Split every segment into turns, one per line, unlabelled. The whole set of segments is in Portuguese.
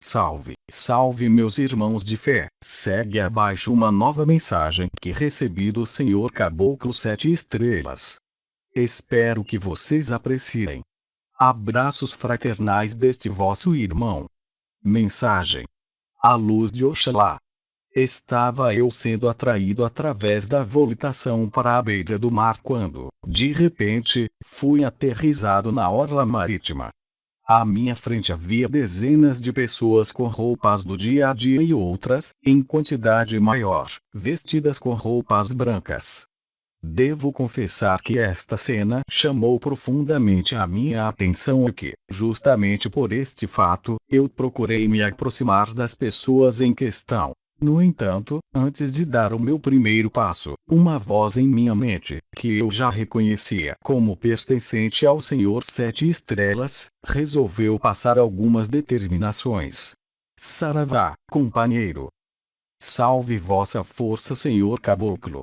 Salve, salve meus irmãos de fé, segue abaixo uma nova mensagem que recebi do Senhor Caboclo 7 Estrelas. Espero que vocês apreciem. Abraços fraternais deste vosso irmão. Mensagem: a luz de Oxalá. Estava eu sendo atraído através da volitação para a beira do mar quando, de repente, fui aterrissado na orla marítima. À minha frente havia dezenas de pessoas com roupas do dia a dia e outras, em quantidade maior, vestidas com roupas brancas. Devo confessar que esta cena chamou profundamente a minha atenção e que, justamente por este fato, eu procurei me aproximar das pessoas em questão. No entanto, antes de dar o meu primeiro passo, uma voz em minha mente, que eu já reconhecia como pertencente ao Senhor 7 Estrelas, resolveu passar algumas determinações. Saravá, companheiro. Salve vossa força, Senhor Caboclo.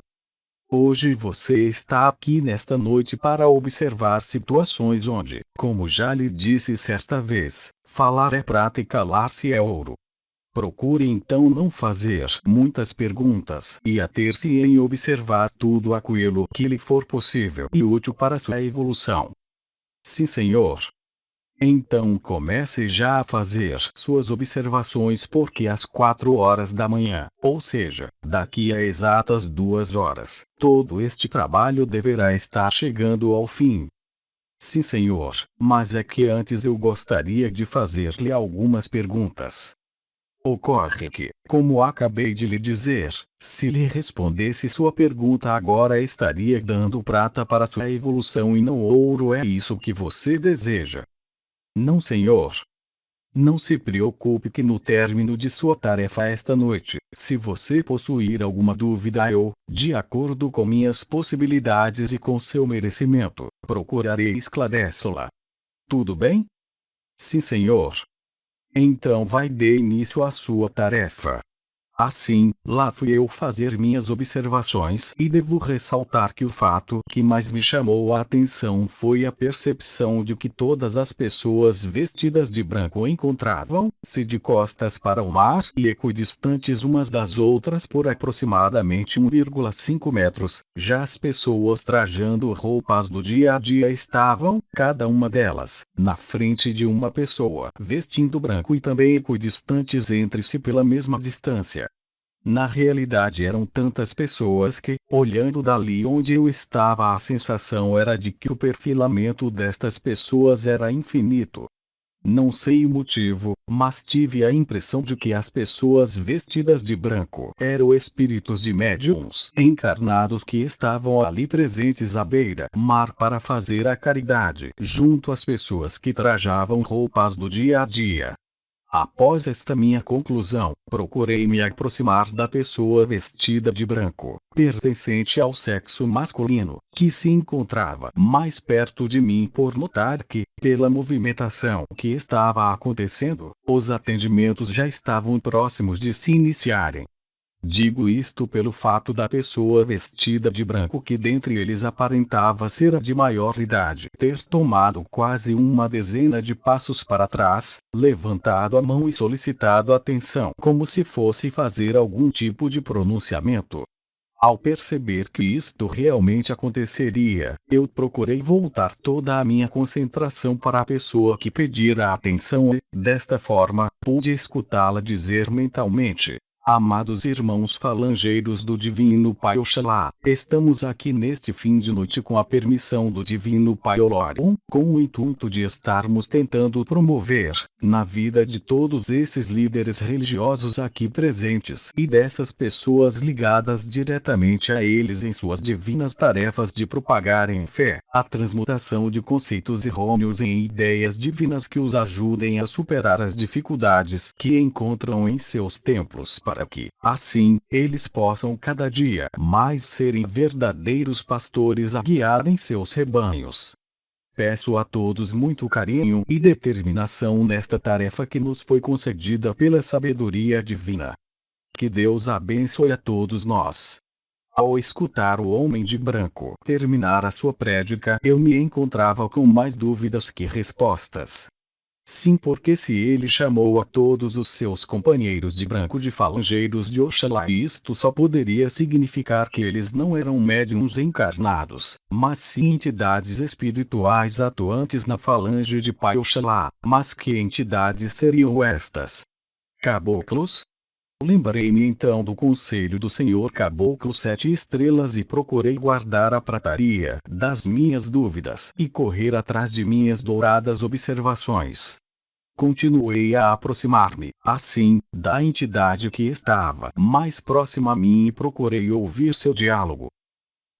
Hoje você está aqui nesta noite para observar situações onde, como já lhe disse certa vez, falar é prata e calar-se é ouro. Procure então não fazer muitas perguntas e ater-se em observar tudo aquilo que lhe for possível e útil para sua evolução. Sim, senhor. Então comece já a fazer suas observações porque às 4 horas da manhã, ou seja, daqui a exatas 2 horas, todo este trabalho deverá estar chegando ao fim. Sim, senhor, mas é que antes eu gostaria de fazer-lhe algumas perguntas. Ocorre que, como acabei de lhe dizer, se lhe respondesse sua pergunta agora estaria dando prata para sua evolução e não ouro. É isso que você deseja? Não, senhor. Não se preocupe que no término de sua tarefa esta noite, se você possuir alguma dúvida eu, de acordo com minhas possibilidades e com seu merecimento, procurarei esclarecê-la. Tudo bem? Sim, senhor. Então vai dar início à sua tarefa. Assim, lá fui eu fazer minhas observações e devo ressaltar que o fato que mais me chamou a atenção foi a percepção de que todas as pessoas vestidas de branco encontravam-se de costas para o mar e equidistantes umas das outras por aproximadamente 1,5 metros. Já as pessoas trajando roupas do dia a dia estavam, cada uma delas, na frente de uma pessoa vestindo branco e também equidistantes entre si pela mesma distância. Na realidade eram tantas pessoas que, olhando dali onde eu estava, a sensação era de que o perfilamento destas pessoas era infinito. Não sei o motivo, mas tive a impressão de que as pessoas vestidas de branco eram espíritos de médiuns encarnados que estavam ali presentes à beira-mar para fazer a caridade, junto às pessoas que trajavam roupas do dia a dia. Após esta minha conclusão, procurei me aproximar da pessoa vestida de branco, pertencente ao sexo masculino, que se encontrava mais perto de mim por notar que, pela movimentação que estava acontecendo, os atendimentos já estavam próximos de se iniciarem. Digo isto pelo fato da pessoa vestida de branco que dentre eles aparentava ser a de maior idade ter tomado quase uma dezena de passos para trás, levantado a mão e solicitado atenção como se fosse fazer algum tipo de pronunciamento. Ao perceber que isto realmente aconteceria, eu procurei voltar toda a minha concentração para a pessoa que pedira atenção e, desta forma, pude escutá-la dizer mentalmente: amados irmãos falangeiros do Divino Pai Oxalá, estamos aqui neste fim de noite com a permissão do Divino Pai Olorum, com o intuito de estarmos tentando promover, na vida de todos esses líderes religiosos aqui presentes e dessas pessoas ligadas diretamente a eles em suas divinas tarefas de propagarem fé, a transmutação de conceitos errôneos em ideias divinas que os ajudem a superar as dificuldades que encontram em seus templos para que, assim, eles possam cada dia mais serem verdadeiros pastores a guiarem seus rebanhos. Peço a todos muito carinho e determinação nesta tarefa que nos foi concedida pela sabedoria divina. Que Deus abençoe a todos nós. Ao escutar o homem de branco terminar a sua prédica, eu me encontrava com mais dúvidas que respostas. Sim, porque se ele chamou a todos os seus companheiros de branco de falangeiros de Oxalá, isto só poderia significar que eles não eram médiuns encarnados, mas sim entidades espirituais atuantes na falange de Pai Oxalá. Mas que entidades seriam estas? Caboclos? Lembrei-me então do conselho do Senhor Caboclo 7 estrelas e procurei guardar a prataria das minhas dúvidas e correr atrás de minhas douradas observações. Continuei a aproximar-me, assim, da entidade que estava mais próxima a mim e procurei ouvir seu diálogo.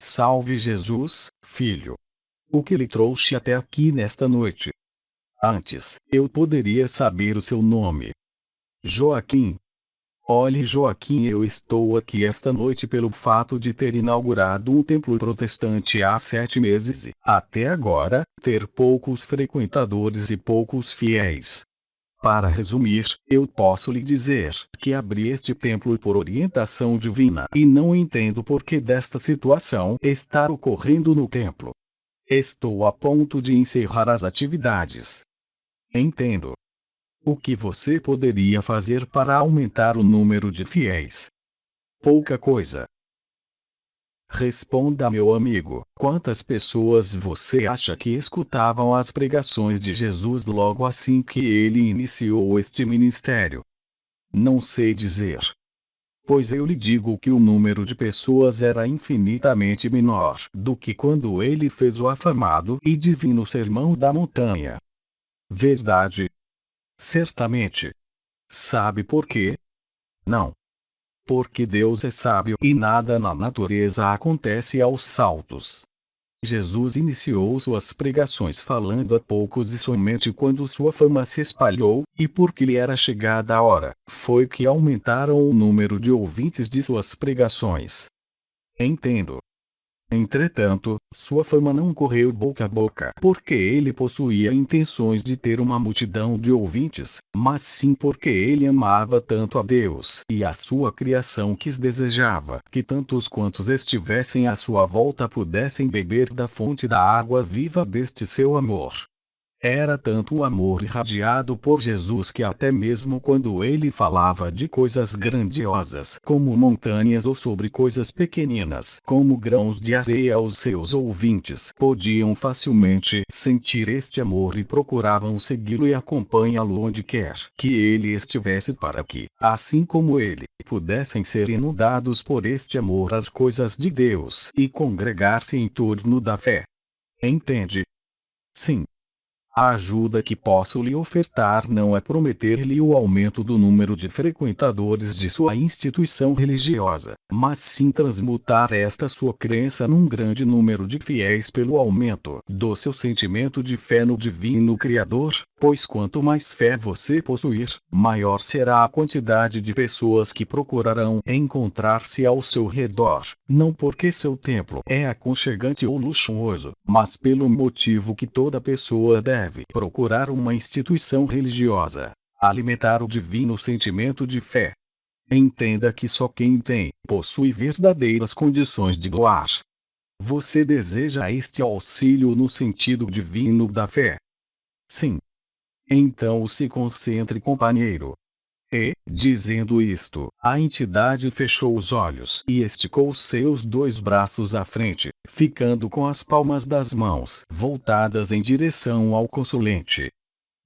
Salve Jesus, filho! O que lhe trouxe até aqui nesta noite? Antes, eu poderia saber o seu nome. Joaquim. Olhe, Joaquim, eu estou aqui esta noite pelo fato de ter inaugurado um templo protestante há 7 meses e, até agora, ter poucos frequentadores e poucos fiéis. Para resumir, eu posso lhe dizer que abri este templo por orientação divina e não entendo por que desta situação estar ocorrendo no templo. Estou a ponto de encerrar as atividades. Entendo. O que você poderia fazer para aumentar o número de fiéis? Pouca coisa. Responda, meu amigo, quantas pessoas você acha que escutavam as pregações de Jesus logo assim que ele iniciou este ministério? Não sei dizer. Pois eu lhe digo que o número de pessoas era infinitamente menor do que quando ele fez o afamado e divino Sermão da Montanha. Verdade? Certamente. Sabe por quê? Não. Porque Deus é sábio e nada na natureza acontece aos saltos. Jesus iniciou suas pregações falando a poucos e somente quando sua fama se espalhou, e porque lhe era chegada a hora, foi que aumentaram o número de ouvintes de suas pregações. Entendo. Entretanto, sua fama não correu boca a boca porque ele possuía intenções de ter uma multidão de ouvintes, mas sim porque ele amava tanto a Deus e a sua criação que desejava que tantos quantos estivessem à sua volta pudessem beber da fonte da água viva deste seu amor. Era tanto o amor irradiado por Jesus que até mesmo quando ele falava de coisas grandiosas como montanhas ou sobre coisas pequeninas como grãos de areia, os seus ouvintes podiam facilmente sentir este amor e procuravam segui-lo e acompanhá-lo onde quer que ele estivesse para que, assim como ele, pudessem ser inundados por este amor às coisas de Deus e congregar-se em torno da fé. Entende? Sim. A ajuda que posso lhe ofertar não é prometer-lhe o aumento do número de frequentadores de sua instituição religiosa, mas sim transmutar esta sua crença num grande número de fiéis pelo aumento do seu sentimento de fé no Divino Criador, pois quanto mais fé você possuir, maior será a quantidade de pessoas que procurarão encontrar-se ao seu redor, não porque seu templo é aconchegante ou luxuoso, mas pelo motivo que toda pessoa deve procurar uma instituição religiosa, alimentar o divino sentimento de fé. Entenda que só quem tem, possui verdadeiras condições de doar. Você deseja este auxílio no sentido divino da fé? Sim. Então se concentre, companheiro. E, dizendo isto, a entidade fechou os olhos e esticou seus 2 braços à frente, ficando com as palmas das mãos voltadas em direção ao consulente.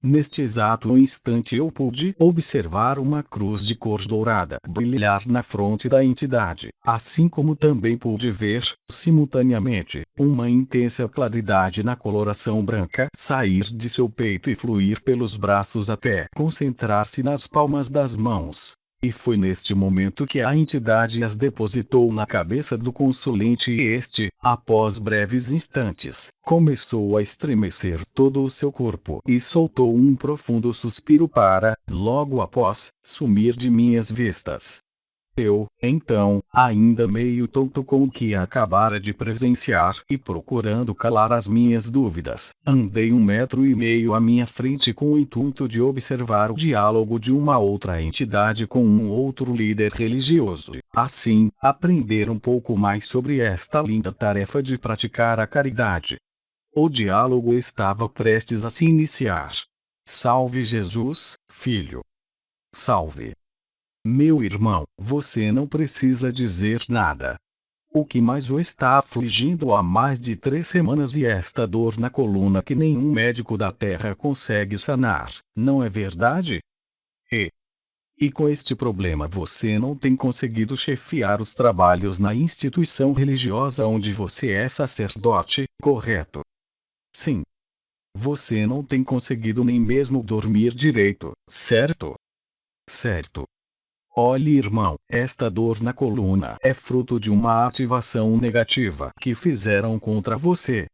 Neste exato instante eu pude observar uma cruz de cor dourada brilhar na fronte da entidade, assim como também pude ver, simultaneamente, uma intensa claridade na coloração branca sair de seu peito e fluir pelos braços até concentrar-se nas palmas das mãos. E foi neste momento que a entidade as depositou na cabeça do consulente e este, após breves instantes, começou a estremecer todo o seu corpo e soltou um profundo suspiro para, logo após, sumir de minhas vistas. Eu, então, ainda meio tonto com o que acabara de presenciar e procurando calar as minhas dúvidas, andei 1,5 metros à minha frente com o intuito de observar o diálogo de uma outra entidade com um outro líder religioso, assim, aprender um pouco mais sobre esta linda tarefa de praticar a caridade. O diálogo estava prestes a se iniciar. Salve Jesus, filho. Salve. Meu irmão, você não precisa dizer nada. O que mais o está afligindo há mais de 3 semanas e esta dor na coluna que nenhum médico da terra consegue sanar, não é verdade? E com este problema você não tem conseguido chefiar os trabalhos na instituição religiosa onde você é sacerdote, correto? Sim. Você não tem conseguido nem mesmo dormir direito, certo? Certo. Olhe, irmão, esta dor na coluna é fruto de uma ativação negativa que fizeram contra você.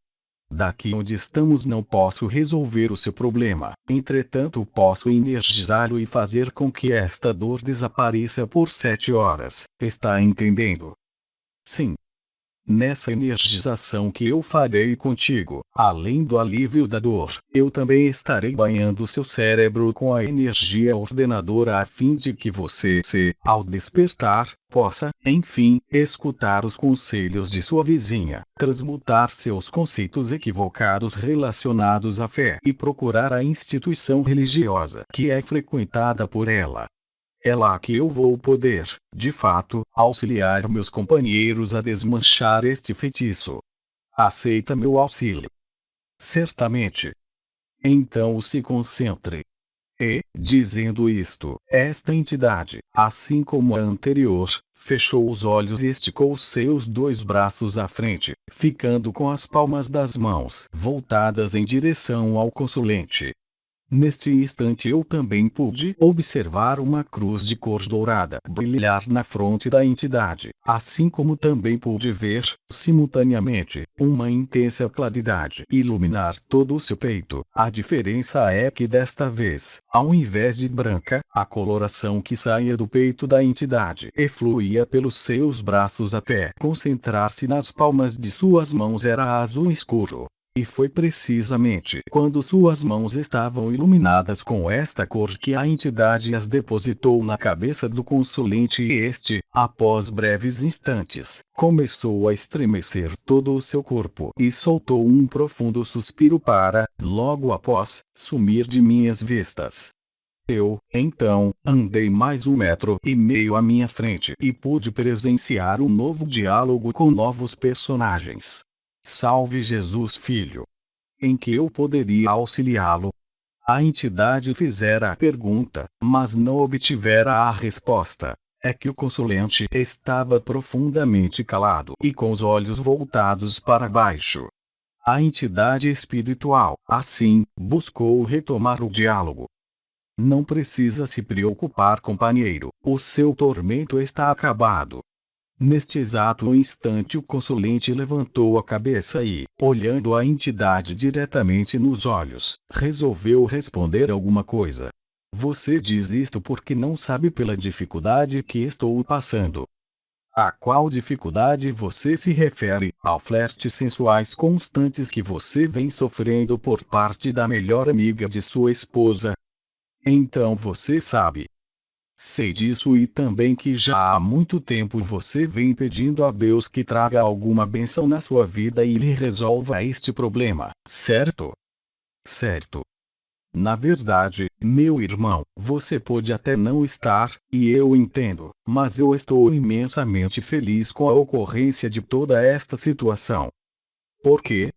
Daqui onde estamos não posso resolver o seu problema, entretanto posso energizá-lo e fazer com que esta dor desapareça por 7 horas, está entendendo? Sim. Nessa energização que eu farei contigo, além do alívio da dor, eu também estarei banhando seu cérebro com a energia ordenadora a fim de que você, ao despertar, possa, enfim, escutar os conselhos de sua vizinha, transmutar seus conceitos equivocados relacionados à fé e procurar a instituição religiosa que é frequentada por ela. É lá que eu vou poder, de fato, auxiliar meus companheiros a desmanchar este feitiço. Aceita meu auxílio? Certamente. Então se concentre. E, dizendo isto, esta entidade, assim como a anterior, fechou os olhos e esticou seus 2 braços à frente, ficando com as palmas das mãos voltadas em direção ao consulente. Neste instante eu também pude observar uma cruz de cor dourada brilhar na fronte da entidade, assim como também pude ver, simultaneamente, uma intensa claridade iluminar todo o seu peito. A diferença é que desta vez, ao invés de branca, a coloração que saía do peito da entidade e fluía pelos seus braços até concentrar-se nas palmas de suas mãos era azul escuro. E foi precisamente quando suas mãos estavam iluminadas com esta cor que a entidade as depositou na cabeça do consulente e este, após breves instantes, começou a estremecer todo o seu corpo e soltou um profundo suspiro para, logo após, sumir de minhas vistas. Eu, então, andei mais 1,5 metros à minha frente e pude presenciar um novo diálogo com novos personagens. Salve Jesus, filho. Em que eu poderia auxiliá-lo? A entidade fizera a pergunta, mas não obtivera a resposta. É que o consulente estava profundamente calado e com os olhos voltados para baixo. A entidade espiritual, assim, buscou retomar o diálogo. Não precisa se preocupar, companheiro, o seu tormento está acabado. Neste exato instante o consulente levantou a cabeça e, olhando a entidade diretamente nos olhos, resolveu responder alguma coisa. Você diz isto porque não sabe pela dificuldade que estou passando. A qual dificuldade você se refere? Ao flertes sensuais constantes que você vem sofrendo por parte da melhor amiga de sua esposa? Então você sabe. Sei disso e também que já há muito tempo você vem pedindo a Deus que traga alguma bênção na sua vida e lhe resolva este problema, certo? Certo. Na verdade, meu irmão, você pode até não estar, e eu entendo, mas eu estou imensamente feliz com a ocorrência de toda esta situação. Por quê?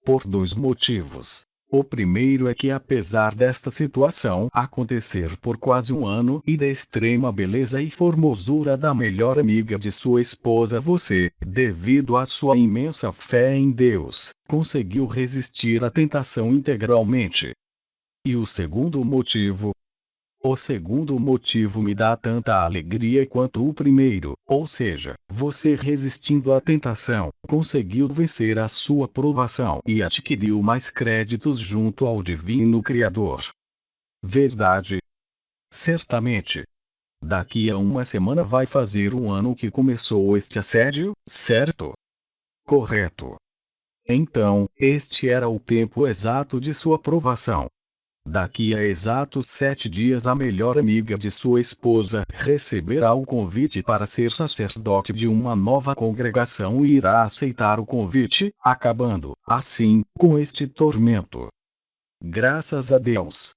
Por 2 motivos. O primeiro é que apesar desta situação acontecer por quase 1 ano e da extrema beleza e formosura da melhor amiga de sua esposa, você, devido à sua imensa fé em Deus, conseguiu resistir à tentação integralmente. E o segundo motivo? O segundo motivo me dá tanta alegria quanto o primeiro, ou seja, você resistindo à tentação, conseguiu vencer a sua provação e adquiriu mais créditos junto ao Divino Criador. Verdade? Certamente. Daqui a 1 semana vai fazer 1 ano que começou este assédio, certo? Correto. Então, este era o tempo exato de sua provação. Daqui a exatos 7 dias a melhor amiga de sua esposa receberá o convite para ser sacerdote de uma nova congregação e irá aceitar o convite, acabando, assim, com este tormento. Graças a Deus.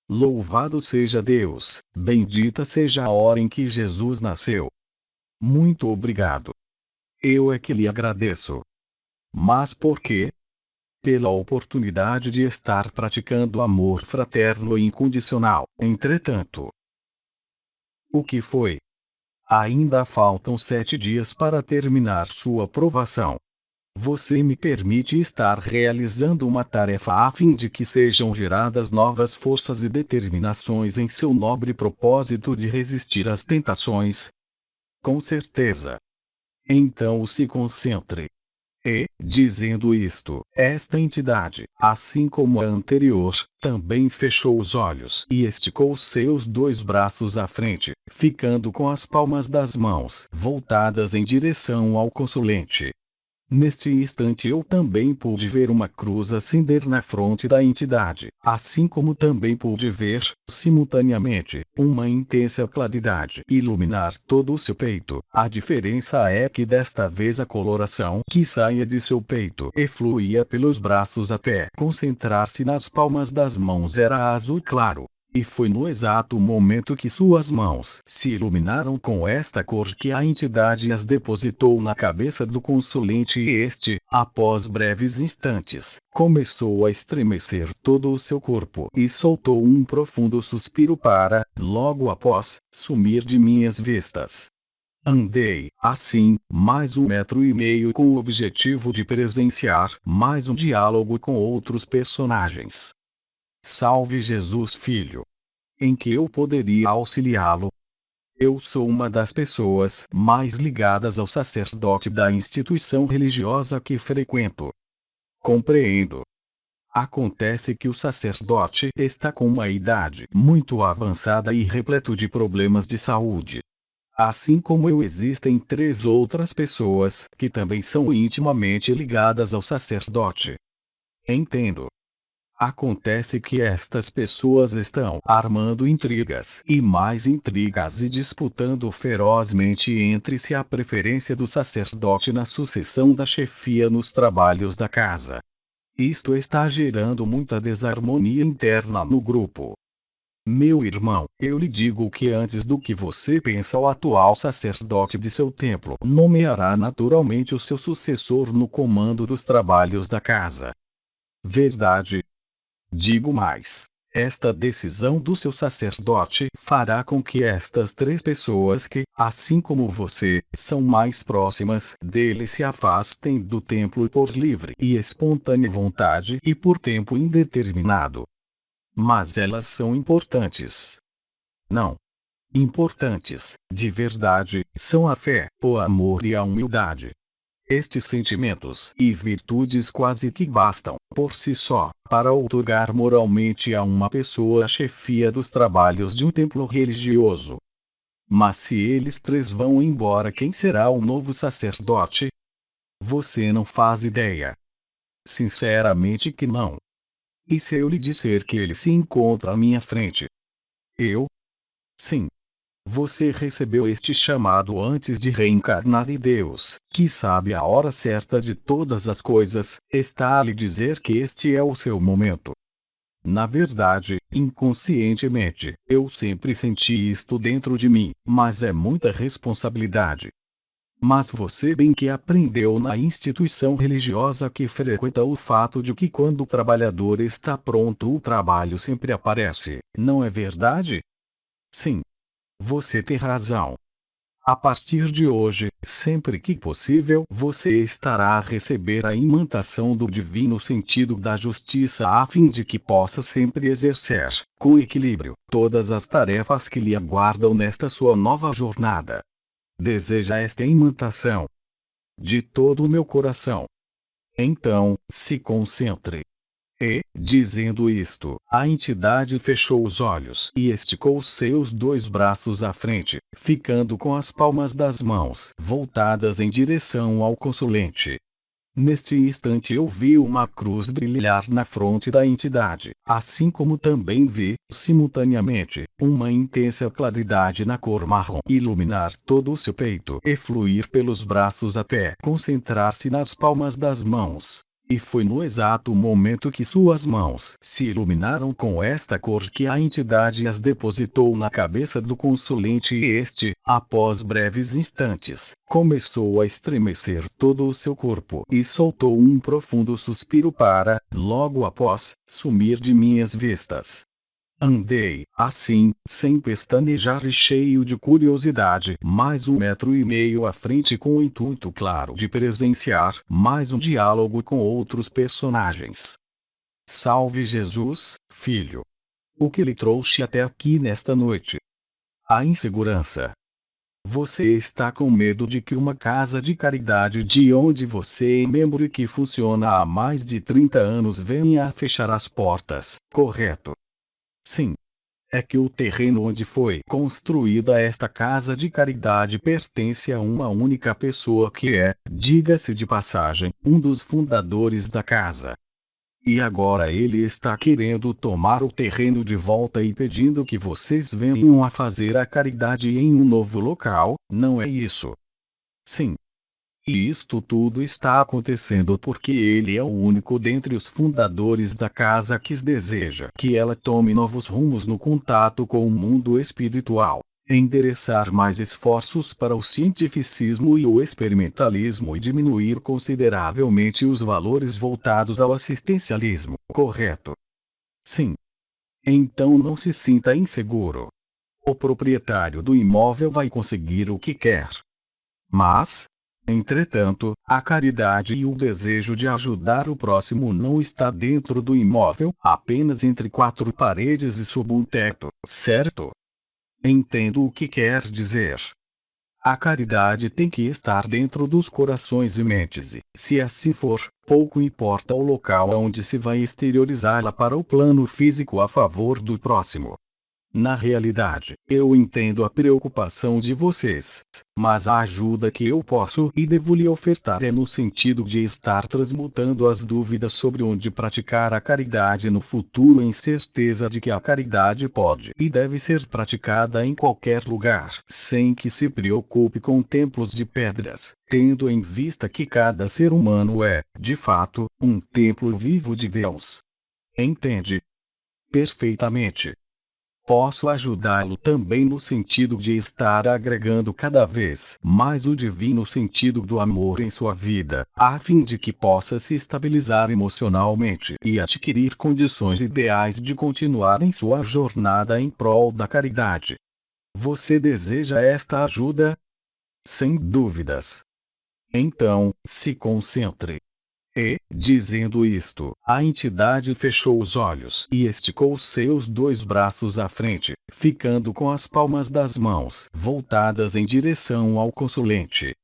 Louvado seja Deus, bendita seja a hora em que Jesus nasceu. Muito obrigado. Eu é que lhe agradeço. Mas por quê? Pela oportunidade de estar praticando amor fraterno e incondicional. Entretanto, o que foi? Ainda faltam 7 dias para terminar sua provação. Você me permite estar realizando uma tarefa a fim de que sejam geradas novas forças e determinações em seu nobre propósito de resistir às tentações? Com certeza. Então se concentre. E, dizendo isto, esta entidade, assim como a anterior, também fechou os olhos e esticou seus 2 braços à frente, ficando com as palmas das mãos voltadas em direção ao consulente. Neste instante eu também pude ver uma cruz acender na fronte da entidade, assim como também pude ver, simultaneamente, uma intensa claridade iluminar todo o seu peito. A diferença é que desta vez a coloração que saía de seu peito e fluía pelos braços até concentrar-se nas palmas das mãos era azul claro. E foi no exato momento que suas mãos se iluminaram com esta cor que a entidade as depositou na cabeça do consulente e este, após breves instantes, começou a estremecer todo o seu corpo e soltou um profundo suspiro para, logo após, sumir de minhas vistas. Andei, assim, mais 1,5 metro com o objetivo de presenciar mais um diálogo com outros personagens. Salve Jesus Filho! Em que eu poderia auxiliá-lo? Eu sou uma das pessoas mais ligadas ao sacerdote da instituição religiosa que frequento. Compreendo. Acontece que o sacerdote está com uma idade muito avançada e repleto de problemas de saúde. Assim como eu, existem 3 outras pessoas que também são intimamente ligadas ao sacerdote. Entendo. Acontece que estas pessoas estão armando intrigas e mais intrigas e disputando ferozmente entre si a preferência do sacerdote na sucessão da chefia nos trabalhos da casa. Isto está gerando muita desarmonia interna no grupo. Meu irmão, eu lhe digo que antes do que você pensa, o atual sacerdote de seu templo nomeará naturalmente o seu sucessor no comando dos trabalhos da casa. Verdade. Digo mais, esta decisão do seu sacerdote fará com que estas 3 pessoas que, assim como você, são mais próximas dele se afastem do templo por livre e espontânea vontade e por tempo indeterminado. Mas elas são importantes. Não. Importantes, de verdade, são a fé, o amor e a humildade. Estes sentimentos e virtudes quase que bastam, por si só, para outorgar moralmente a uma pessoa a chefia dos trabalhos de um templo religioso. Mas se eles 3 vão embora, quem será o novo sacerdote? Você não faz ideia. Sinceramente que não. E se eu lhe disser que ele se encontra à minha frente? Eu? Sim. Você recebeu este chamado antes de reencarnar e Deus, que sabe a hora certa de todas as coisas, está a lhe dizer que este é o seu momento. Na verdade, inconscientemente, eu sempre senti isto dentro de mim, mas é muita responsabilidade. Mas você bem que aprendeu na instituição religiosa que frequenta o fato de que quando o trabalhador está pronto o trabalho sempre aparece, não é verdade? Sim. Você tem razão. A partir de hoje, sempre que possível, você estará a receber a imantação do divino sentido da justiça a fim de que possa sempre exercer, com equilíbrio, todas as tarefas que lhe aguardam nesta sua nova jornada. Deseja esta imantação? De todo o meu coração. Então, se concentre. E, dizendo isto, a entidade fechou os olhos e esticou seus 2 braços à frente, ficando com as palmas das mãos voltadas em direção ao consulente. Neste instante eu vi uma cruz brilhar na fronte da entidade, assim como também vi, simultaneamente, uma intensa claridade na cor marrom iluminar todo o seu peito e fluir pelos braços até concentrar-se nas palmas das mãos. E foi no exato momento que suas mãos se iluminaram com esta cor que a entidade as depositou na cabeça do consulente e este, após breves instantes, começou a estremecer todo o seu corpo e soltou um profundo suspiro para, logo após, sumir de minhas vistas. Andei, assim, sem pestanejar e cheio de curiosidade, mais 1,5 metros à frente com o intuito claro de presenciar mais um diálogo com outros personagens. Salve Jesus, filho! O que lhe trouxe até aqui nesta noite? A insegurança. Você está com medo de que uma casa de caridade de onde você é membro e que funciona há mais de 30 anos venha a fechar as portas, correto? Sim. É que o terreno onde foi construída esta casa de caridade pertence a uma única pessoa que é, diga-se de passagem, um dos fundadores da casa. E agora ele está querendo tomar o terreno de volta e pedindo que vocês venham a fazer a caridade em um novo local, não é isso? Sim. E isto tudo está acontecendo porque ele é o único dentre os fundadores da casa que deseja que ela tome novos rumos no contato com o mundo espiritual, endereçar mais esforços para o cientificismo e o experimentalismo e diminuir consideravelmente os valores voltados ao assistencialismo, correto? Sim. Então não se sinta inseguro. O proprietário do imóvel vai conseguir o que quer. Mas, entretanto, a caridade e o desejo de ajudar o próximo não está dentro do imóvel, apenas entre quatro paredes e sob um teto, certo? Entendo o que quer dizer. A caridade tem que estar dentro dos corações e mentes e, se assim for, pouco importa o local onde se vai exteriorizá-la para o plano físico a favor do próximo. Na realidade, eu entendo a preocupação de vocês, mas a ajuda que eu posso e devo lhe ofertar é no sentido de estar transmutando as dúvidas sobre onde praticar a caridade no futuro em certeza de que a caridade pode e deve ser praticada em qualquer lugar, sem que se preocupe com templos de pedras, tendo em vista que cada ser humano é, de fato, um templo vivo de Deus. Entende? Perfeitamente. Posso ajudá-lo também no sentido de estar agregando cada vez mais o divino sentido do amor em sua vida, a fim de que possa se estabilizar emocionalmente e adquirir condições ideais de continuar em sua jornada em prol da caridade. Você deseja esta ajuda? Sem dúvidas. Então, se concentre. E, dizendo isto, a entidade fechou os olhos e esticou seus dois braços à frente, ficando com as palmas das mãos voltadas em direção ao consulente.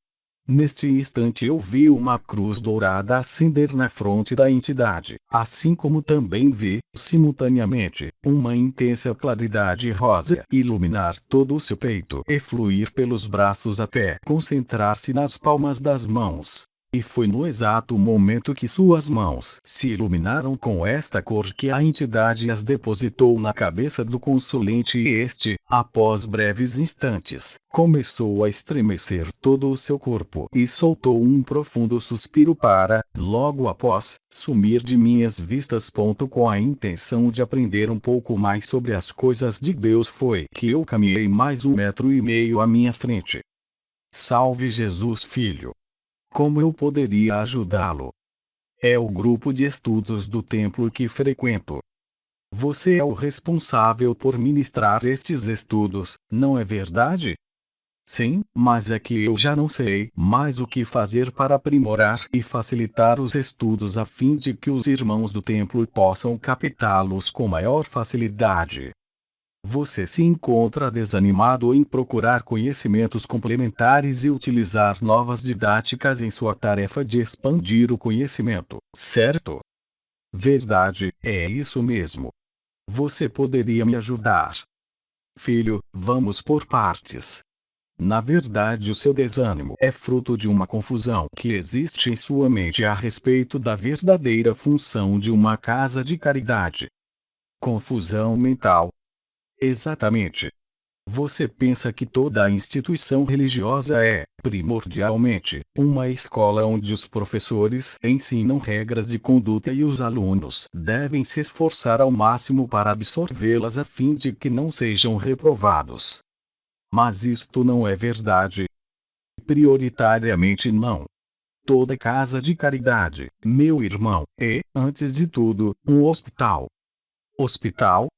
Neste instante eu vi uma cruz dourada acender na fronte da entidade, assim como também vi, simultaneamente, uma intensa claridade rosa iluminar todo o seu peito e fluir pelos braços até concentrar-se nas palmas das mãos. E foi no exato momento que suas mãos se iluminaram com esta cor que a entidade as depositou na cabeça do consulente e este, após breves instantes, começou a estremecer todo o seu corpo e soltou um profundo suspiro para, logo após, sumir de minhas vistas. Com a intenção de aprender um pouco mais sobre as coisas de Deus foi que eu caminhei mais 1,5 metros à minha frente. Salve Jesus, filho! Como eu poderia ajudá-lo? É o grupo de estudos do templo que frequento. Você é o responsável por ministrar estes estudos, não é verdade? Sim, mas é que eu já não sei mais o que fazer para aprimorar e facilitar os estudos a fim de que os irmãos do templo possam captá-los com maior facilidade. Você se encontra desanimado em procurar conhecimentos complementares e utilizar novas didáticas em sua tarefa de expandir o conhecimento, certo? Verdade, é isso mesmo. Você poderia me ajudar? Filho, vamos por partes. Na verdade, o seu desânimo é fruto de uma confusão que existe em sua mente a respeito da verdadeira função de uma casa de caridade. Confusão mental. Exatamente. Você pensa que toda a instituição religiosa é, primordialmente, uma escola onde os professores ensinam regras de conduta e os alunos devem se esforçar ao máximo para absorvê-las a fim de que não sejam reprovados. Mas isto não é verdade. Prioritariamente não. Toda casa de caridade, meu irmão, é, antes de tudo, um hospital. Hospital?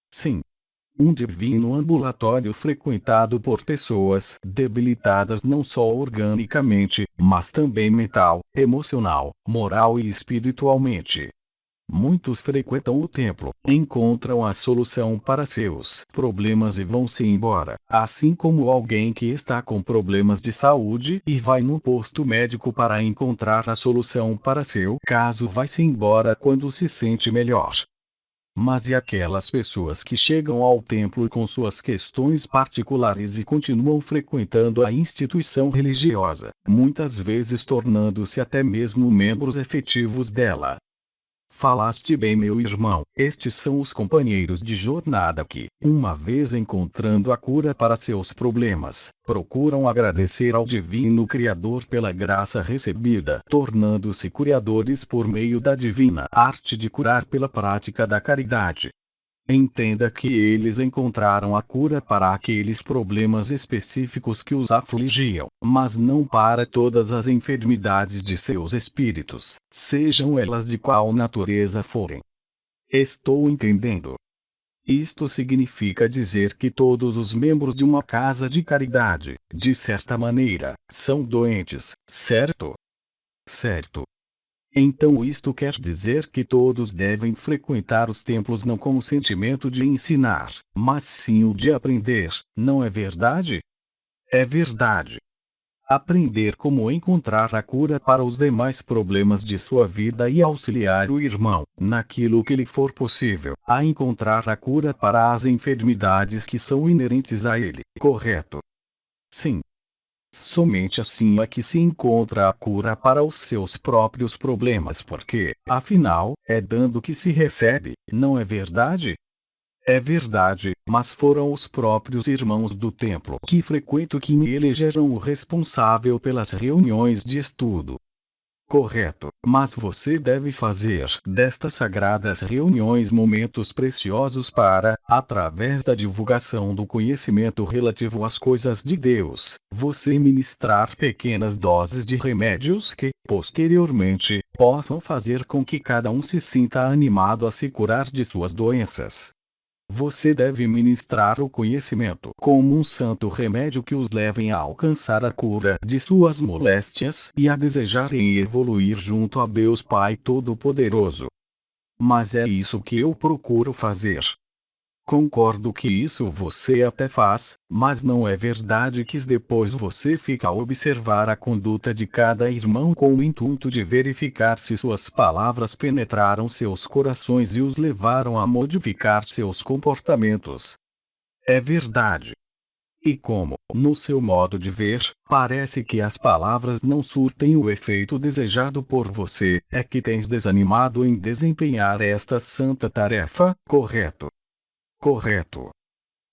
Sim. Um divino ambulatório frequentado por pessoas debilitadas não só organicamente, mas também mental, emocional, moral e espiritualmente. Muitos frequentam o templo, encontram a solução para seus problemas e vão-se embora, assim como alguém que está com problemas de saúde e vai no posto médico para encontrar a solução para seu caso vai-se embora quando se sente melhor. Mas e aquelas pessoas que chegam ao templo com suas questões particulares e continuam frequentando a instituição religiosa, muitas vezes tornando-se até mesmo membros efetivos dela? Falaste bem, meu irmão, estes são os companheiros de jornada que, uma vez encontrando a cura para seus problemas, procuram agradecer ao Divino Criador pela graça recebida, tornando-se curadores por meio da divina arte de curar pela prática da caridade. Entenda que eles encontraram a cura para aqueles problemas específicos que os afligiam, mas não para todas as enfermidades de seus espíritos, sejam elas de qual natureza forem. Estou entendendo. Isto significa dizer que todos os membros de uma casa de caridade, de certa maneira, são doentes, certo? Certo. Então isto quer dizer que todos devem frequentar os templos não com o sentimento de ensinar, mas sim o de aprender, não é verdade? É verdade. Aprender como encontrar a cura para os demais problemas de sua vida e auxiliar o irmão, naquilo que lhe for possível, a encontrar a cura para as enfermidades que são inerentes a ele, correto? Sim. Somente assim é que se encontra a cura para os seus próprios problemas, porque, afinal, é dando que se recebe, não é verdade? É verdade, mas foram os próprios irmãos do templo que frequento que me elegeram o responsável pelas reuniões de estudo. Correto, mas você deve fazer destas sagradas reuniões momentos preciosos para, através da divulgação do conhecimento relativo às coisas de Deus, você ministrar pequenas doses de remédios que, posteriormente, possam fazer com que cada um se sinta animado a se curar de suas doenças. Você deve ministrar o conhecimento como um santo remédio que os leve a alcançar a cura de suas moléstias e a desejarem evoluir junto a Deus Pai Todo-Poderoso. Mas é isso que eu procuro fazer. Concordo que isso você até faz, mas não é verdade que depois você fica a observar a conduta de cada irmão com o intuito de verificar se suas palavras penetraram seus corações e os levaram a modificar seus comportamentos. É verdade. E como, no seu modo de ver, parece que as palavras não surtem o efeito desejado por você, é que tens desanimado em desempenhar esta santa tarefa, correto? Correto.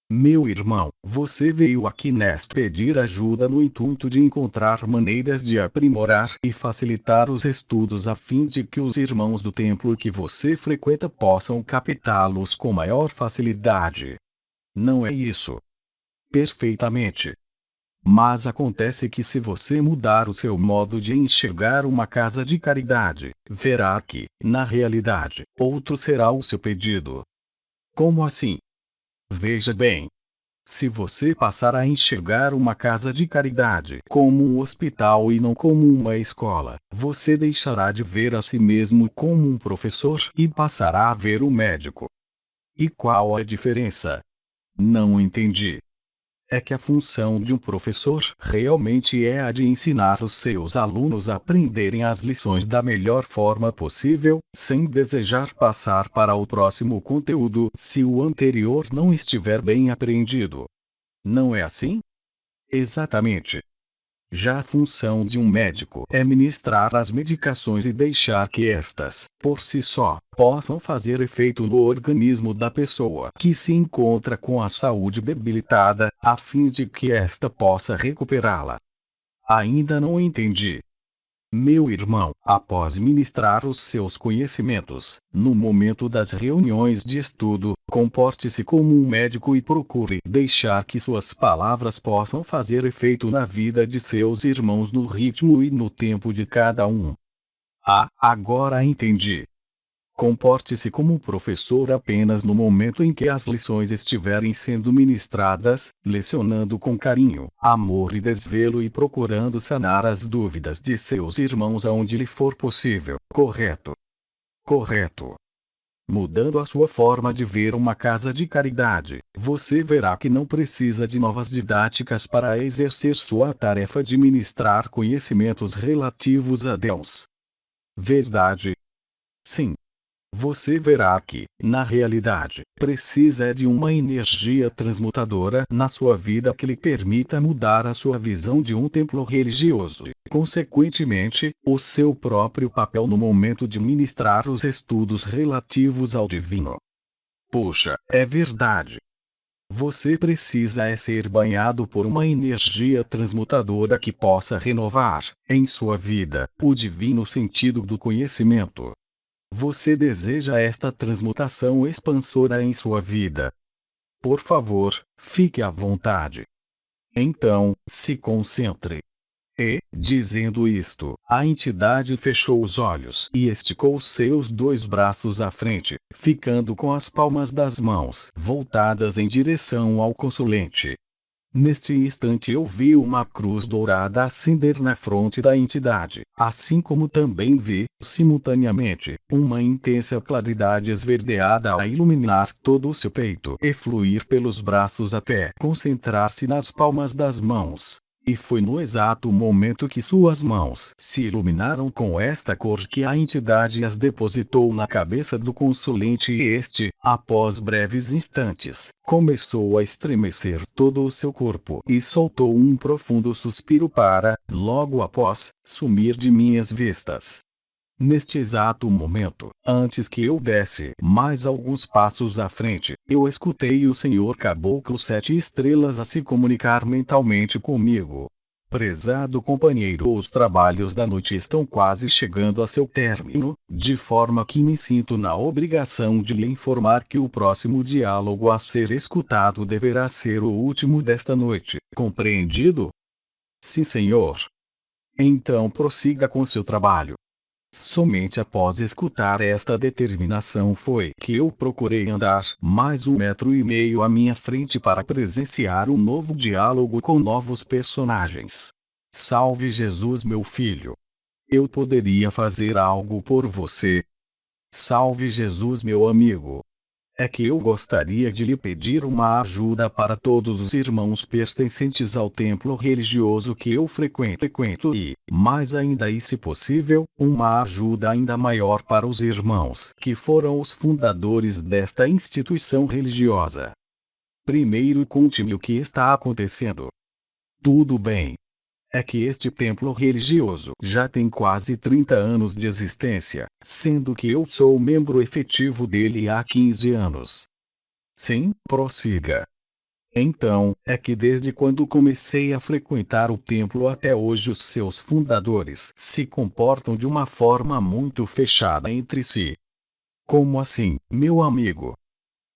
Meu irmão, você veio aqui nesta pedir ajuda no intuito de encontrar maneiras de aprimorar e facilitar os estudos a fim de que os irmãos do templo que você frequenta possam captá-los com maior facilidade. Não é isso? Perfeitamente. Mas acontece que se você mudar o seu modo de enxergar uma casa de caridade, verá que, na realidade, outro será o seu pedido. Como assim? Veja bem. Se você passar a enxergar uma casa de caridade como um hospital e não como uma escola, você deixará de ver a si mesmo como um professor e passará a ver o médico. E qual a diferença? Não entendi. É que a função de um professor realmente é a de ensinar os seus alunos a aprenderem as lições da melhor forma possível, sem desejar passar para o próximo conteúdo se o anterior não estiver bem aprendido. Não é assim? Exatamente. Já a função de um médico é ministrar as medicações e deixar que estas, por si só, possam fazer efeito no organismo da pessoa que se encontra com a saúde debilitada, a fim de que esta possa recuperá-la. Ainda não entendi. Meu irmão, após ministrar os seus conhecimentos, no momento das reuniões de estudo, comporte-se como um médico e procure deixar que suas palavras possam fazer efeito na vida de seus irmãos no ritmo e no tempo de cada um. Ah, agora entendi. Comporte-se como um professor apenas no momento em que as lições estiverem sendo ministradas, lecionando com carinho, amor e desvelo e procurando sanar as dúvidas de seus irmãos aonde lhe for possível. Correto. Correto. Mudando a sua forma de ver uma casa de caridade, você verá que não precisa de novas didáticas para exercer sua tarefa de ministrar conhecimentos relativos a Deus. Verdade? Sim. Você verá que, na realidade, precisa de uma energia transmutadora na sua vida que lhe permita mudar a sua visão de um templo religioso e, consequentemente, o seu próprio papel no momento de ministrar os estudos relativos ao divino. Puxa, é verdade. Você precisa ser banhado por uma energia transmutadora que possa renovar, em sua vida, o divino sentido do conhecimento. Você deseja esta transmutação expansora em sua vida? Por favor, fique à vontade. Então, se concentre. E, dizendo isto, a entidade fechou os olhos e esticou seus dois braços à frente, ficando com as palmas das mãos voltadas em direção ao consulente. Neste instante eu vi uma cruz dourada acender na fronte da entidade, assim como também vi, simultaneamente, uma intensa claridade esverdeada a iluminar todo o seu peito e fluir pelos braços até concentrar-se nas palmas das mãos. E foi no exato momento que suas mãos se iluminaram com esta cor que a entidade as depositou na cabeça do consulente e este, após breves instantes, começou a estremecer todo o seu corpo e soltou um profundo suspiro para, logo após, sumir de minhas vistas. Neste exato momento, antes que eu desse mais alguns passos à frente, eu escutei o Senhor Caboclo 7 Estrelas a se comunicar mentalmente comigo. Prezado companheiro, os trabalhos da noite estão quase chegando a seu término, de forma que me sinto na obrigação de lhe informar que o próximo diálogo a ser escutado deverá ser o último desta noite, compreendido? Sim, senhor. Então prossiga com seu trabalho. Somente após escutar esta determinação foi que eu procurei andar mais 1,5 metro à minha frente para presenciar um novo diálogo com novos personagens. Salve Jesus, meu filho! Eu poderia fazer algo por você? Salve Jesus, meu amigo! É que eu gostaria de lhe pedir uma ajuda para todos os irmãos pertencentes ao templo religioso que eu frequento e, mais ainda e se possível, uma ajuda ainda maior para os irmãos que foram os fundadores desta instituição religiosa. Primeiro conte-me o que está acontecendo. Tudo bem. É que este templo religioso já tem quase 30 anos de existência, sendo que eu sou membro efetivo dele há 15 anos. Sim, prossiga. Então, é que desde quando comecei a frequentar o templo até hoje os seus fundadores se comportam de uma forma muito fechada entre si. Como assim, meu amigo?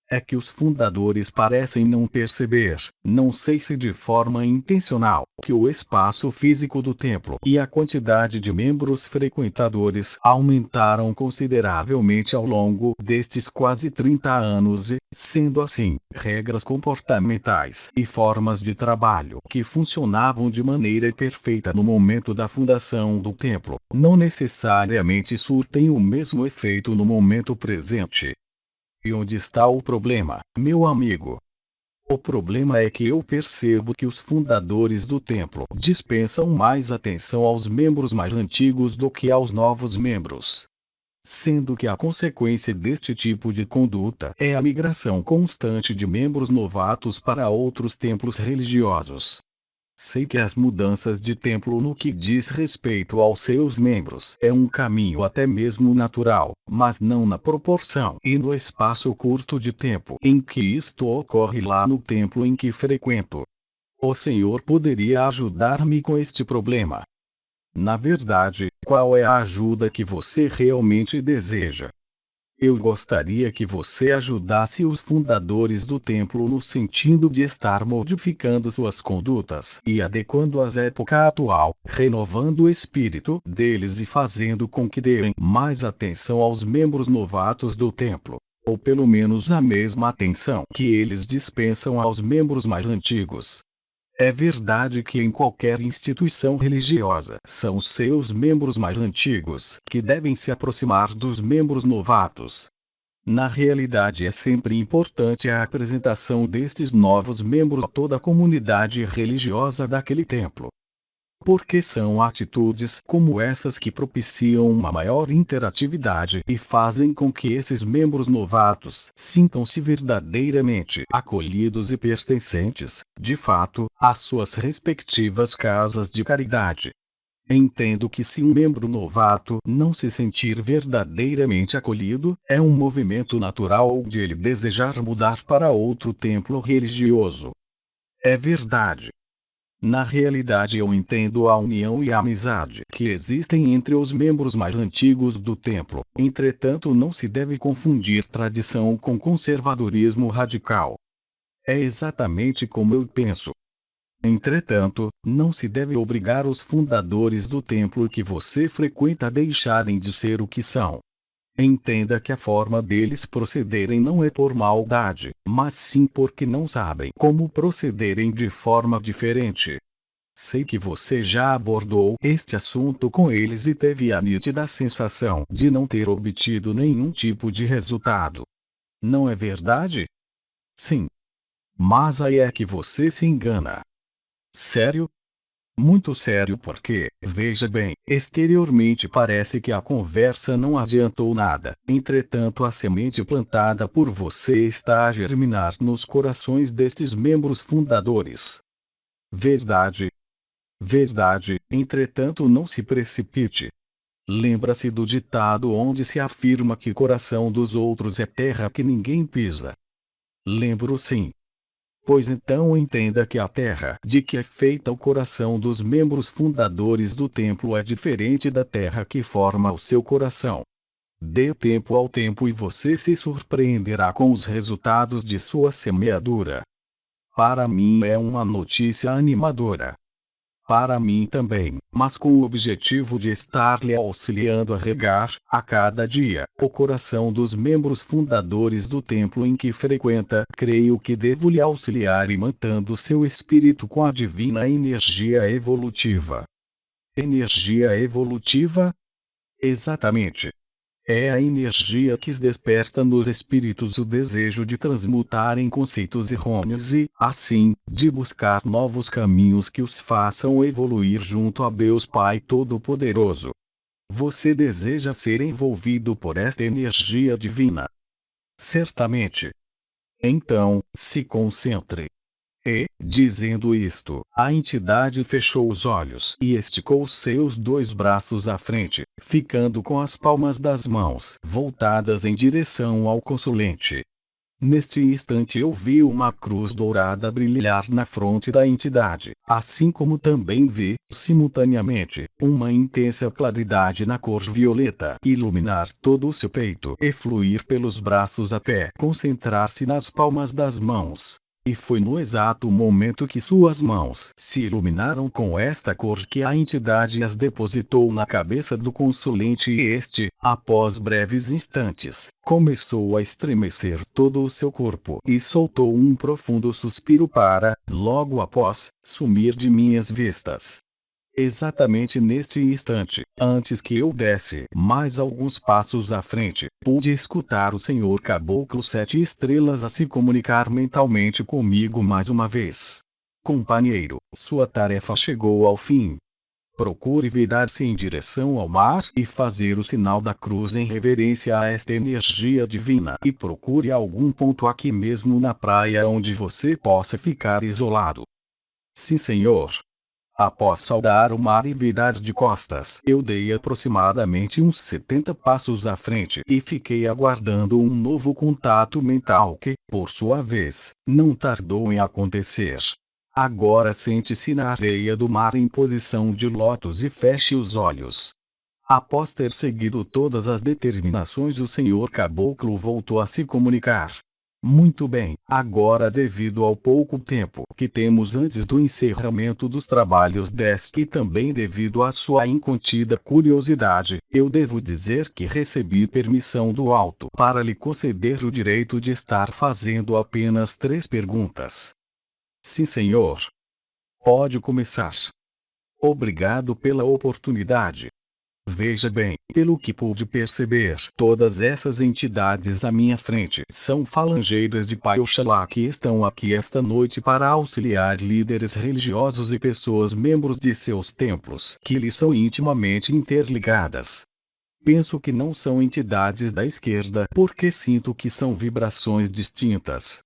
É que os fundadores parecem não perceber, não sei se de forma intencional, que o espaço físico do templo e a quantidade de membros frequentadores aumentaram consideravelmente ao longo destes quase 30 anos e, sendo assim, regras comportamentais e formas de trabalho que funcionavam de maneira perfeita no momento da fundação do templo, não necessariamente surtem o mesmo efeito no momento presente. E onde está o problema, meu amigo? O problema é que eu percebo que os fundadores do templo dispensam mais atenção aos membros mais antigos do que aos novos membros. Sendo que a consequência deste tipo de conduta é a migração constante de membros novatos para outros templos religiosos. Sei que as mudanças de templo no que diz respeito aos seus membros é um caminho até mesmo natural, mas não na proporção e no espaço curto de tempo em que isto ocorre lá no templo em que frequento. O Senhor poderia ajudar-me com este problema. Na verdade, qual é a ajuda que você realmente deseja? Eu gostaria que você ajudasse os fundadores do templo no sentido de estar modificando suas condutas e adequando-as à época atual, renovando o espírito deles e fazendo com que deem mais atenção aos membros novatos do templo, ou pelo menos a mesma atenção que eles dispensam aos membros mais antigos. É verdade que em qualquer instituição religiosa são seus membros mais antigos que devem se aproximar dos membros novatos. Na realidade, é sempre importante a apresentação destes novos membros a toda a comunidade religiosa daquele templo. Porque são atitudes como essas que propiciam uma maior interatividade e fazem com que esses membros novatos sintam-se verdadeiramente acolhidos e pertencentes, de fato, às suas respectivas casas de caridade. Entendo que se um membro novato não se sentir verdadeiramente acolhido, é um movimento natural de ele desejar mudar para outro templo religioso. É verdade. Na realidade, eu entendo a união e a amizade que existem entre os membros mais antigos do templo. Entretanto, não se deve confundir tradição com conservadorismo radical. É exatamente como eu penso. Entretanto, não se deve obrigar os fundadores do templo que você frequenta a deixarem de ser o que são. Entenda que a forma deles procederem não é por maldade, mas sim porque não sabem como procederem de forma diferente. Sei que você já abordou este assunto com eles e teve a nítida sensação de não ter obtido nenhum tipo de resultado. Não é verdade? Sim. Mas aí é que você se engana. Sério? Muito sério porque, veja bem, exteriormente parece que a conversa não adiantou nada, entretanto a semente plantada por você está a germinar nos corações destes membros fundadores. Verdade. Verdade, entretanto não se precipite. Lembra-se do ditado onde se afirma que o coração dos outros é terra que ninguém pisa. Lembro sim. Pois então entenda que a terra de que é feita o coração dos membros fundadores do templo é diferente da terra que forma o seu coração. Dê tempo ao tempo e você se surpreenderá com os resultados de sua semeadura. Para mim é uma notícia animadora. Para mim também, mas com o objetivo de estar lhe auxiliando a regar, a cada dia, o coração dos membros fundadores do templo em que frequenta, creio que devo lhe auxiliar imantando seu espírito com a divina energia evolutiva. Energia evolutiva? Exatamente. É a energia que desperta nos espíritos o desejo de transmutarem conceitos errôneos e, assim, de buscar novos caminhos que os façam evoluir junto a Deus Pai Todo-Poderoso. Você deseja ser envolvido por esta energia divina? Certamente. Então, se concentre. E, dizendo isto, a entidade fechou os olhos e esticou seus dois braços à frente, ficando com as palmas das mãos voltadas em direção ao consulente. Neste instante eu vi uma cruz dourada brilhar na fronte da entidade, assim como também vi, simultaneamente, uma intensa claridade na cor violeta iluminar todo o seu peito e fluir pelos braços até concentrar-se nas palmas das mãos. E foi no exato momento que suas mãos se iluminaram com esta cor que a entidade as depositou na cabeça do consulente e este, após breves instantes, começou a estremecer todo o seu corpo e soltou um profundo suspiro para, logo após, sumir de minhas vistas. Exatamente neste instante, antes que eu desse mais alguns passos à frente, pude escutar o Senhor Caboclo 7 Estrelas a se comunicar mentalmente comigo mais uma vez. Companheiro, sua tarefa chegou ao fim. Procure virar-se em direção ao mar e fazer o sinal da cruz em reverência a esta energia divina e procure algum ponto aqui mesmo na praia onde você possa ficar isolado. Sim, senhor. Após saudar o mar e virar de costas, eu dei aproximadamente uns 70 passos à frente e fiquei aguardando um novo contato mental que, por sua vez, não tardou em acontecer. Agora sente-se na areia do mar em posição de lótus e feche os olhos. Após ter seguido todas as determinações, o senhor caboclo voltou a se comunicar. Muito bem, agora devido ao pouco tempo que temos antes do encerramento dos trabalhos deste e também devido à sua incontida curiosidade, eu devo dizer que recebi permissão do alto para lhe conceder o direito de estar fazendo apenas 3 perguntas. Sim, senhor. Pode começar. Obrigado pela oportunidade. Veja bem, pelo que pude perceber, todas essas entidades à minha frente são falangeiras de Pai Oxalá que estão aqui esta noite para auxiliar líderes religiosos e pessoas membros de seus templos que lhes são intimamente interligadas. Penso que não são entidades da esquerda porque sinto que são vibrações distintas.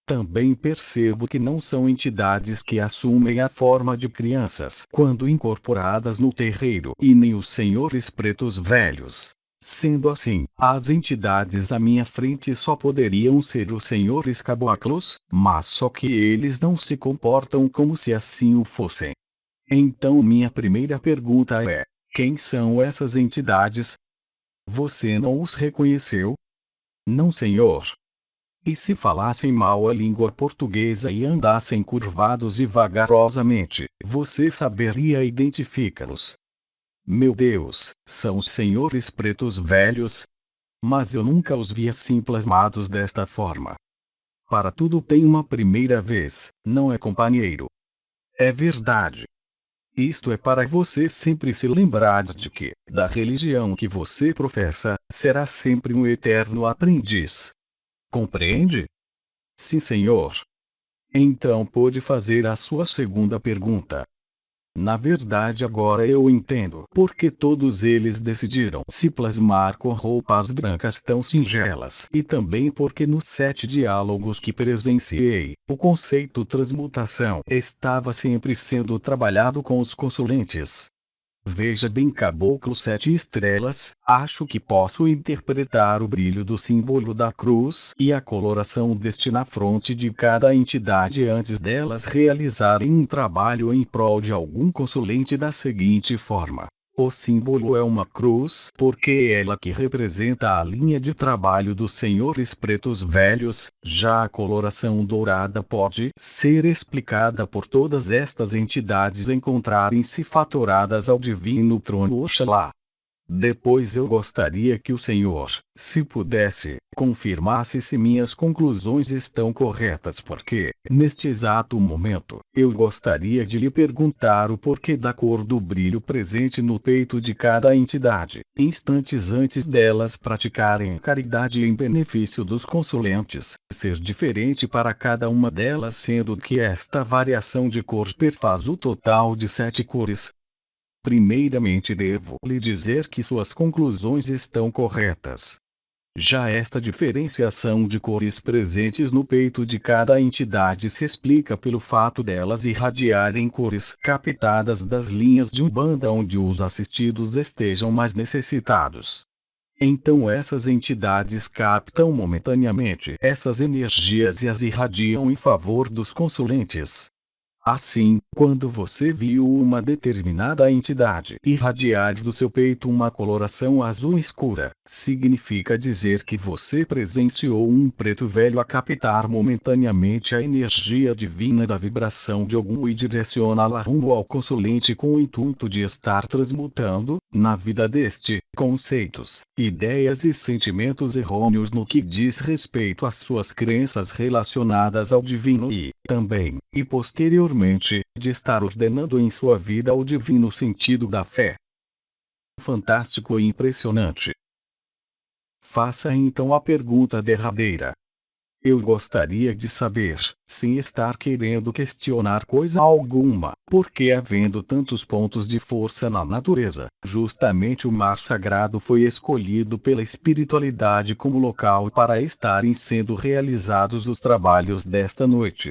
Também percebo que não são entidades que assumem a forma de crianças quando incorporadas no terreiro e nem os senhores pretos velhos. Sendo assim, as entidades à minha frente só poderiam ser os senhores caboclos, mas só que eles não se comportam como se assim o fossem. Então minha primeira pergunta é: quem são essas entidades? Você não os reconheceu? Não, senhor. E se falassem mal a língua portuguesa e andassem curvados e vagarosamente, você saberia identificá-los. Meu Deus, são os senhores pretos velhos? Mas eu nunca os vi assim plasmados desta forma. Para tudo tem uma primeira vez, não é, companheiro? É verdade. Isto é para você sempre se lembrar de que, da religião que você professa, será sempre um eterno aprendiz. Compreende? Sim, senhor. Então pode fazer a sua segunda pergunta. Na verdade agora eu entendo porque todos eles decidiram se plasmar com roupas brancas tão singelas e também porque nos 7 diálogos que presenciei, o conceito transmutação estava sempre sendo trabalhado com os consulentes. Veja bem, caboclo 7 estrelas, acho que posso interpretar o brilho do símbolo da cruz e a coloração deste na fronte de cada entidade antes delas realizarem um trabalho em prol de algum consulente da seguinte forma. O símbolo é uma cruz, porque é ela que representa a linha de trabalho dos senhores pretos velhos, já a coloração dourada pode ser explicada por todas estas entidades encontrarem-se fatoradas ao divino trono Oxalá. Depois eu gostaria que o senhor, se pudesse, confirmasse se minhas conclusões estão corretas porque, neste exato momento, eu gostaria de lhe perguntar o porquê da cor do brilho presente no peito de cada entidade, instantes antes delas praticarem caridade em benefício dos consulentes, ser diferente para cada uma delas sendo que esta variação de cor perfaz o total de 7 cores. Primeiramente devo lhe dizer que suas conclusões estão corretas. Já esta diferenciação de cores presentes no peito de cada entidade se explica pelo fato delas irradiarem cores captadas das linhas de Umbanda onde os assistidos estejam mais necessitados. Então essas entidades captam momentaneamente essas energias e as irradiam em favor dos consulentes. Assim, quando você viu uma determinada entidade irradiar do seu peito uma coloração azul escura, significa dizer que você presenciou um preto velho a captar momentaneamente a energia divina da vibração de algum e direcioná-la rumo ao consulente com o intuito de estar transmutando, na vida deste, conceitos, ideias e sentimentos errôneos no que diz respeito às suas crenças relacionadas ao divino e, também, e posteriormente, de estar ordenando em sua vida o divino sentido da fé. Fantástico e impressionante. Faça então a pergunta derradeira. Eu gostaria de saber, sem estar querendo questionar coisa alguma, porque havendo tantos pontos de força na natureza, justamente o mar sagrado foi escolhido pela espiritualidade como local para estarem sendo realizados os trabalhos desta noite.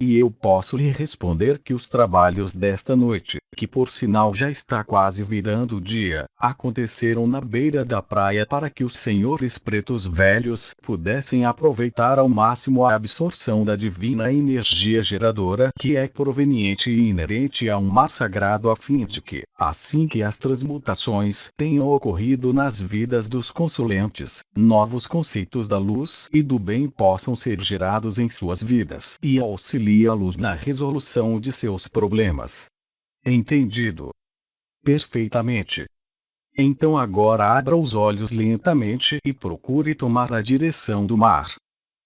E eu posso lhe responder que os trabalhos desta noite, que por sinal já está quase virando o dia, aconteceram na beira da praia para que os senhores pretos velhos pudessem aproveitar ao máximo a absorção da divina energia geradora que é proveniente e inerente a um mar sagrado, a fim de que, assim que as transmutações tenham ocorrido nas vidas dos consulentes, novos conceitos da luz e do bem possam ser gerados em suas vidas e auxiliá-los na resolução de seus problemas. Entendido? Perfeitamente. Então agora abra os olhos lentamente e procure tomar a direção do mar.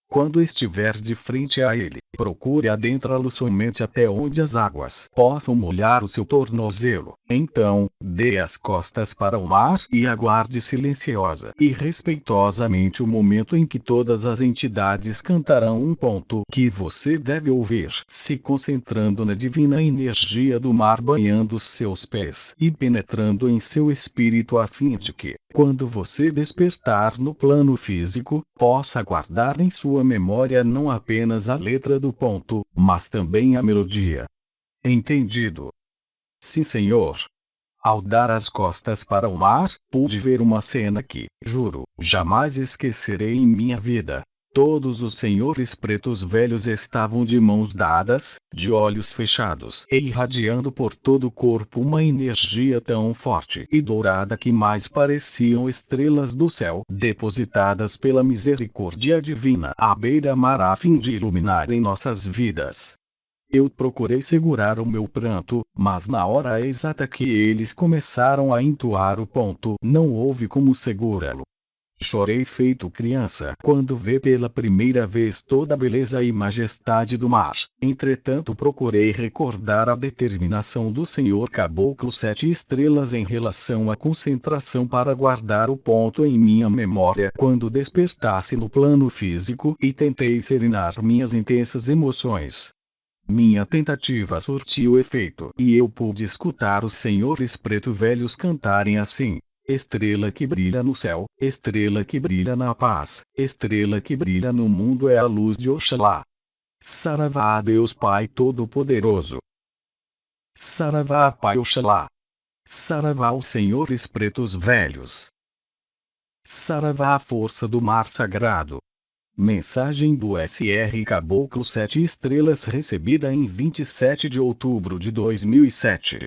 Quando estiver de frente a ele, procure adentrá-lo somente até onde as águas possam molhar o seu tornozelo. Então, dê as costas para o mar e aguarde silenciosa e respeitosamente o momento em que todas as entidades cantarão um ponto que você deve ouvir, se concentrando na divina energia do mar banhando os seus pés e penetrando em seu espírito a fim de que, quando você despertar no plano físico, possa guardar em sua memória não apenas a letra do ponto, mas também a melodia. Entendido? Sim, senhor. Ao dar as costas para o mar, pude ver uma cena que, juro, jamais esquecerei em minha vida. Todos os senhores pretos velhos estavam de mãos dadas, de olhos fechados e irradiando por todo o corpo uma energia tão forte e dourada que mais pareciam estrelas do céu depositadas pela misericórdia divina à beira-mar a fim de iluminarem nossas vidas. Eu procurei segurar o meu pranto, mas na hora exata que eles começaram a entoar o ponto, não houve como segurá-lo. Chorei feito criança quando vi pela primeira vez toda a beleza e majestade do mar. Entretanto procurei recordar a determinação do Senhor Caboclo 7 estrelas em relação à concentração para guardar o ponto em minha memória quando despertasse no plano físico e tentei serenar minhas intensas emoções. Minha tentativa surtiu efeito e eu pude escutar os senhores preto velhos cantarem assim: estrela que brilha no céu, estrela que brilha na paz, estrela que brilha no mundo é a luz de Oxalá. Saravá a Deus Pai Todo-Poderoso. Saravá Pai Oxalá. Saravá os senhores pretos velhos. Saravá a força do mar sagrado. Mensagem do SR Caboclo 7 estrelas recebida em 27 de outubro de 2007.